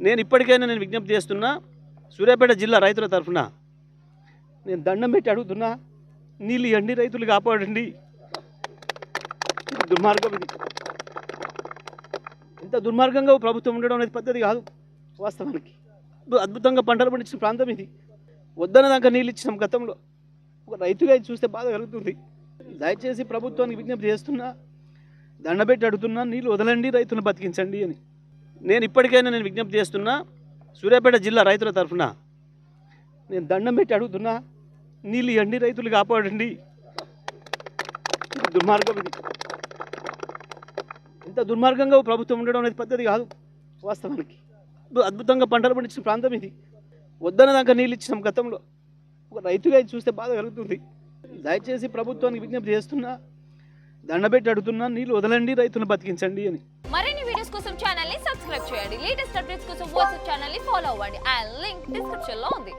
నేను ఇప్పటికైనా విజ్ఞప్తి చేస్తున్నా, సూర్యాపేట జిల్లా రైతుల తరఫున నేను దండం పెట్టి అడుగుతున్నా, నీళ్ళు ఇవ్వండి, రైతులు కాపాడండి. ఇది దుర్మార్గం. ఇది ఇంత దుర్మార్గంగా ప్రభుత్వం ఉండడం అనేది పద్ధతి కాదు. వాస్తవానికి అద్భుతంగా పంటలు పండించిన ప్రాంతం ఇది. వద్దన దాకా నీళ్ళు ఇచ్చినాం గతంలో. ఒక రైతుగా ఇది చూస్తే బాధ కలుగుతుంది. దయచేసి ప్రభుత్వానికి విజ్ఞప్తి చేస్తున్నా, దండబెట్టి అడుగుతున్నా, నీళ్ళు వదలండి, రైతులను బతికించండి అని. నేను ఇప్పటికైనా విజ్ఞప్తి చేస్తున్నా, సూర్యాపేట జిల్లా రైతుల తరఫున నేను దండం పెట్టి అడుగుతున్నా, నీళ్ళు ఇవ్వండి, రైతులు కాపాడండి. ఇది దుర్మార్గం. ఇది ఇంత దుర్మార్గంగా ప్రభుత్వం ఉండడం అనేది పద్ధతి కాదు. వాస్తవానికి అద్భుతంగా పంటలు పండించిన ప్రాంతం ఇది. వద్దన దాకా నీళ్ళు ఇచ్చినాం గతంలో. ఒక రైతుగా ఇది చూస్తే బాధ కలుగుతుంది. దయచేసి ప్రభుత్వానికి విజ్ఞప్తి చేస్తున్నా, దండబెట్టి అడుగుతున్నా, నీళ్ళు వదలండి, రైతులను బతికించండి అని. మరిన్ని వీడియోస్ కోసం ఛానల్ ని సబ్స్క్రైబ్ చేయండి. లేటెస్ట్ అప్డేట్స్ కోసం వాట్సాప్ ఛానల్ ని ఫాలో అవ్వండి. ఆ లింక్ డిస్క్రిప్షన్ లో ఉంది.